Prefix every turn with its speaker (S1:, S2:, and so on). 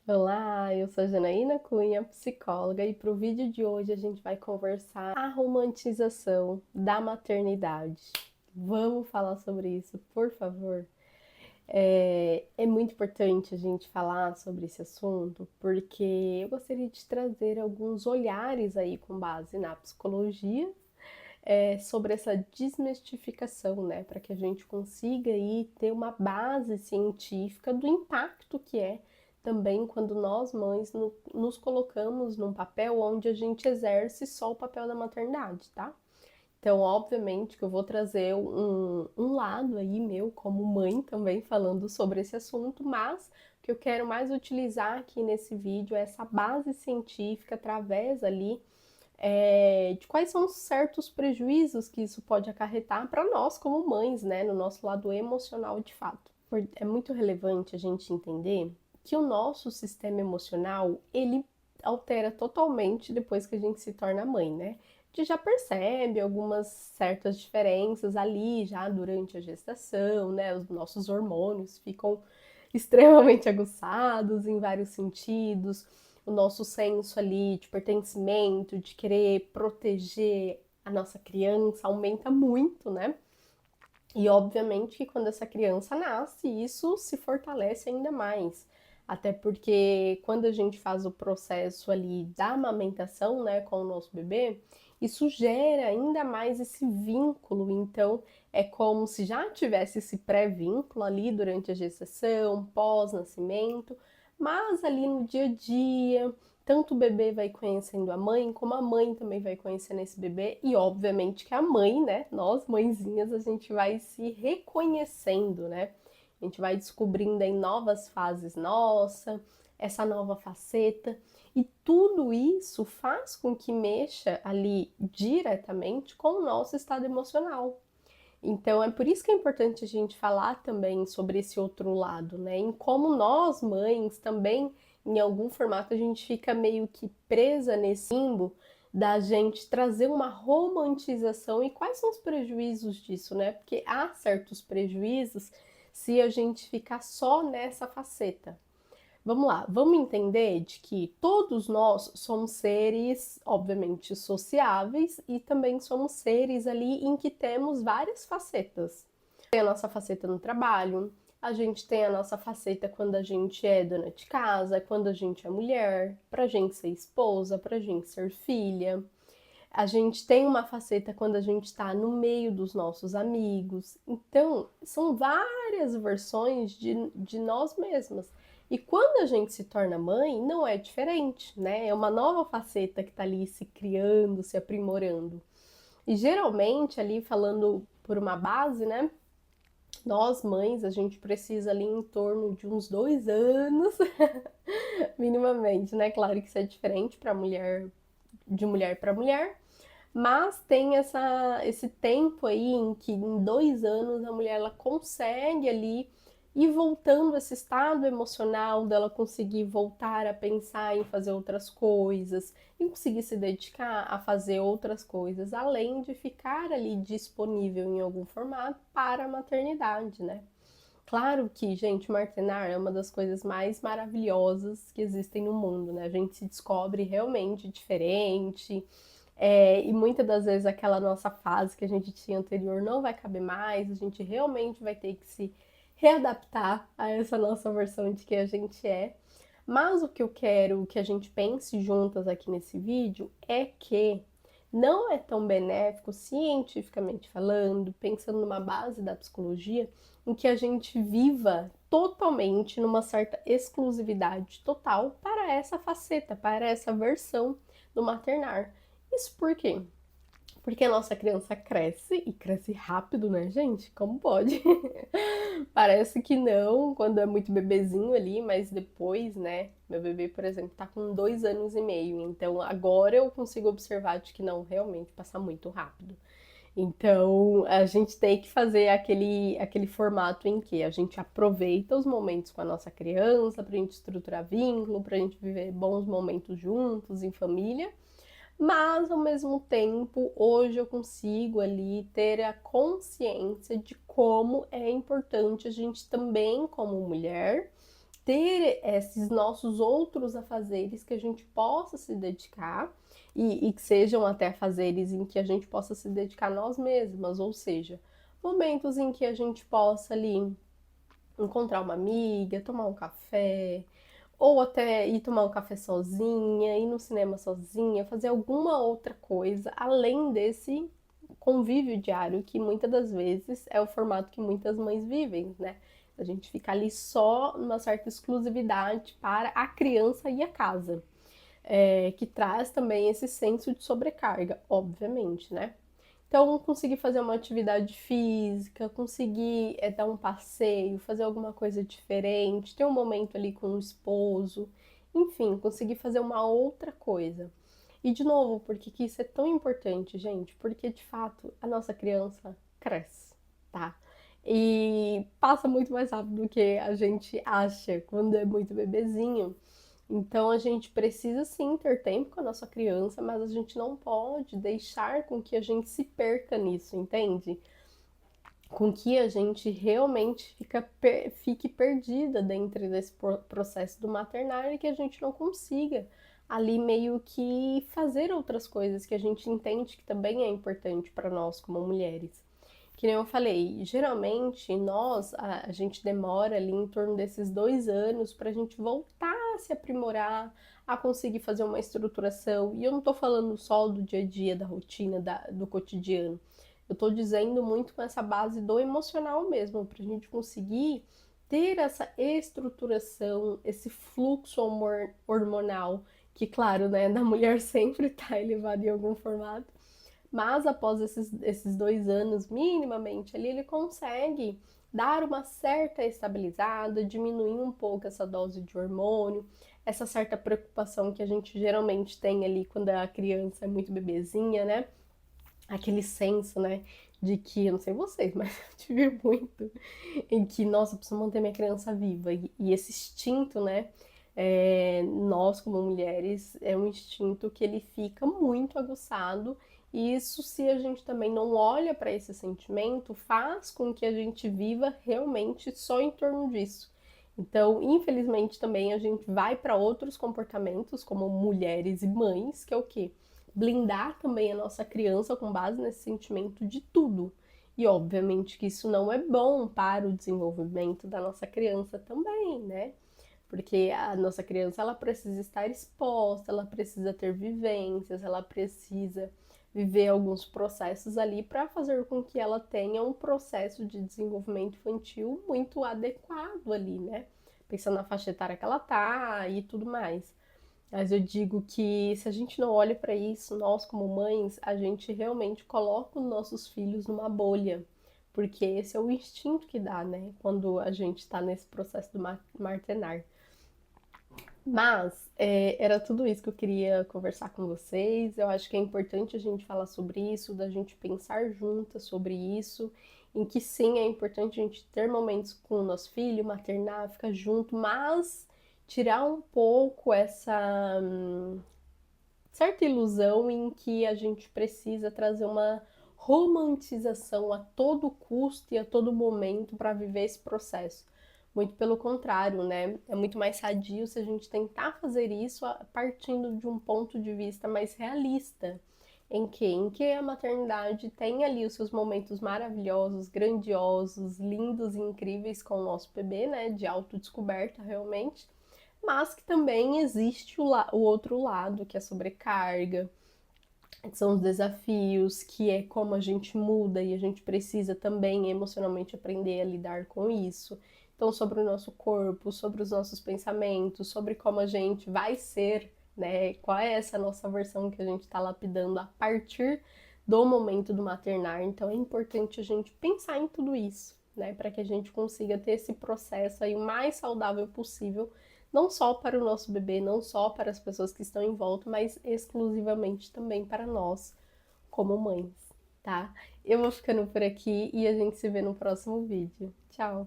S1: Olá, eu sou a Janaína Cunha, psicóloga, e para o vídeo de hoje a gente vai conversar a romantização da maternidade. Vamos falar sobre isso, por favor? É muito importante a gente falar sobre esse assunto, porque eu gostaria de trazer alguns olhares aí com base na psicologia, sobre essa desmistificação, né, para que a gente consiga aí ter uma base científica do impacto que é também quando nós mães nos colocamos num papel onde a gente exerce só o papel da maternidade, tá? Então, obviamente que eu vou trazer um lado aí meu como mãe também falando sobre esse assunto, mas o que eu quero mais utilizar aqui nesse vídeo é essa base científica através ali de quais são os certos prejuízos que isso pode acarretar para nós como mães, né, no nosso lado emocional de fato. É muito relevante a gente entender que o nosso sistema emocional, ele altera totalmente depois que a gente se torna mãe, né? A gente já percebe algumas certas diferenças ali já durante a gestação, né? Os nossos hormônios ficam extremamente aguçados em vários sentidos, o nosso senso ali de pertencimento, de querer proteger a nossa criança aumenta muito, né? E obviamente que quando essa criança nasce, isso se fortalece ainda mais. Até porque quando a gente faz o processo ali da amamentação, né, com o nosso bebê, isso gera ainda mais esse vínculo. Então, é como se já tivesse esse pré-vínculo ali durante a gestação, pós-nascimento, mas ali no dia a dia, tanto o bebê vai conhecendo a mãe, como a mãe também vai conhecendo esse bebê, e obviamente que a mãe, né, nós mãezinhas, a gente vai se reconhecendo, né? A gente vai descobrindo em novas fases nossa, essa nova faceta, e tudo isso faz com que mexa ali diretamente com o nosso estado emocional. Então é por isso que é importante a gente falar também sobre esse outro lado, né? Em como nós, mães, também, em algum formato, a gente fica meio que presa nesse limbo da gente trazer uma romantização e quais são os prejuízos disso, né? Porque há certos prejuízos se a gente ficar só nessa faceta. Vamos lá, vamos entender de que todos nós somos seres, obviamente, sociáveis e também somos seres ali em que temos várias facetas. Tem a nossa faceta no trabalho, a gente tem a nossa faceta quando a gente é dona de casa, quando a gente é mulher, pra gente ser esposa, pra gente ser filha. A gente tem uma faceta quando a gente está no meio dos nossos amigos. Então, são várias versões de nós mesmas. E quando a gente se torna mãe, não é diferente, né? É uma nova faceta que está ali se criando, se aprimorando. E geralmente, ali falando por uma base, né? Nós mães, a gente precisa ali em torno de uns 2 anos, minimamente, né? Claro que isso é diferente para mulher, de mulher para mulher, mas tem esse tempo aí em que em 2 anos a mulher ela consegue ali ir voltando a esse estado emocional dela conseguir voltar a pensar em fazer outras coisas e conseguir se dedicar a fazer outras coisas, além de ficar ali disponível em algum formato para a maternidade, né? Claro que, gente, maternar é uma das coisas mais maravilhosas que existem no mundo, né? A gente se descobre realmente diferente, e muitas das vezes aquela nossa fase que a gente tinha anterior não vai caber mais, a gente realmente vai ter que se readaptar a essa nossa versão de que a gente é. Mas o que eu quero que a gente pense juntas aqui nesse vídeo é que não é tão benéfico, cientificamente falando, pensando numa base da psicologia, em que a gente viva totalmente numa certa exclusividade total para essa faceta, para essa versão do maternar. Isso por quê? Porque a nossa criança cresce e cresce rápido, né, gente? Como pode? Parece que não quando é muito bebezinho ali, mas depois, né? Meu bebê, por exemplo, tá com 2 anos e meio, então agora eu consigo observar de que não, realmente passa muito rápido. Então a gente tem que fazer aquele formato em que a gente aproveita os momentos com a nossa criança pra gente estruturar vínculo, pra gente viver bons momentos juntos, em família, mas ao mesmo tempo, hoje eu consigo ali ter a consciência de como é importante a gente também, como mulher, ter esses nossos outros afazeres que a gente possa se dedicar e que sejam até afazeres em que a gente possa se dedicar a nós mesmas, ou seja, momentos em que a gente possa ali encontrar uma amiga, tomar um café, ou até ir tomar um café sozinha, ir no cinema sozinha, fazer alguma outra coisa além desse convívio diário que muitas das vezes é o formato que muitas mães vivem, né? A gente fica ali só numa certa exclusividade para a criança e a casa, que traz também esse senso de sobrecarga, obviamente, né? Então, conseguir fazer uma atividade física, conseguir dar um passeio, fazer alguma coisa diferente, ter um momento ali com o esposo, enfim, conseguir fazer uma outra coisa. E de novo, por que que isso é tão importante, gente? Porque de fato a nossa criança cresce, tá? E passa muito mais rápido do que a gente acha quando é muito bebezinho. Então a gente precisa sim ter tempo com a nossa criança, mas a gente não pode deixar com que a gente se perca nisso, entende? Com que a gente realmente fique perdida dentro desse processo do maternário e que a gente não consiga ali meio que fazer outras coisas que a gente entende que também é importante para nós como mulheres. Que nem eu falei, geralmente a gente demora ali em torno desses 2 anos para a gente voltar a se aprimorar, a conseguir fazer uma estruturação. E eu não estou falando só do dia a dia, da rotina, do cotidiano. Eu estou dizendo muito com essa base do emocional mesmo, para a gente conseguir ter essa estruturação, esse fluxo hormonal, que, claro, né, da mulher sempre está elevado em algum formato, mas após esses 2 anos, minimamente, ali ele consegue dar uma certa estabilizada, diminuir um pouco essa dose de hormônio, essa certa preocupação que a gente geralmente tem ali quando a criança é muito bebezinha, né? Aquele senso, né? De que, eu não sei vocês, mas eu tive muito, em que, nossa, eu preciso manter minha criança viva. E esse instinto, né? Nós, como mulheres, é um instinto que ele fica muito aguçado. E isso, se a gente também não olha para esse sentimento, faz com que a gente viva realmente só em torno disso. Então, infelizmente, também a gente vai para outros comportamentos, como mulheres e mães, que é o quê? Blindar também a nossa criança com base nesse sentimento de tudo. E obviamente que isso não é bom para o desenvolvimento da nossa criança também, né? Porque a nossa criança ela precisa estar exposta, ela precisa ter vivências, ela precisa viver alguns processos ali para fazer com que ela tenha um processo de desenvolvimento infantil muito adequado ali, né? Pensando na faixa etária que ela tá e tudo mais. Mas eu digo que se a gente não olha para isso, nós como mães, a gente realmente coloca os nossos filhos numa bolha, porque esse é o instinto que dá, né? Quando a gente está nesse processo do maternar. Mas era tudo isso que eu queria conversar com vocês. Eu acho que é importante a gente falar sobre isso, da gente pensar juntas sobre isso, em que sim é importante a gente ter momentos com o nosso filho, maternar, ficar junto, mas tirar um pouco essa certa ilusão em que a gente precisa trazer uma romantização a todo custo e a todo momento para viver esse processo. Muito pelo contrário, né? É muito mais sadio se a gente tentar fazer isso partindo de um ponto de vista mais realista. Em que a maternidade tem ali os seus momentos maravilhosos, grandiosos, lindos e incríveis com o nosso bebê, né? De autodescoberta realmente, mas que também existe o outro lado, que é a sobrecarga, que são os desafios, que é como a gente muda e a gente precisa também emocionalmente aprender a lidar com isso. Então, sobre o nosso corpo, sobre os nossos pensamentos, sobre como a gente vai ser, né? Qual é essa nossa versão que a gente está lapidando a partir do momento do maternar. Então, é importante a gente pensar em tudo isso, né? Para que a gente consiga ter esse processo aí o mais saudável possível, não só para o nosso bebê, não só para as pessoas que estão em volta, mas exclusivamente também para nós, como mães, tá? Eu vou ficando por aqui e a gente se vê no próximo vídeo. Tchau!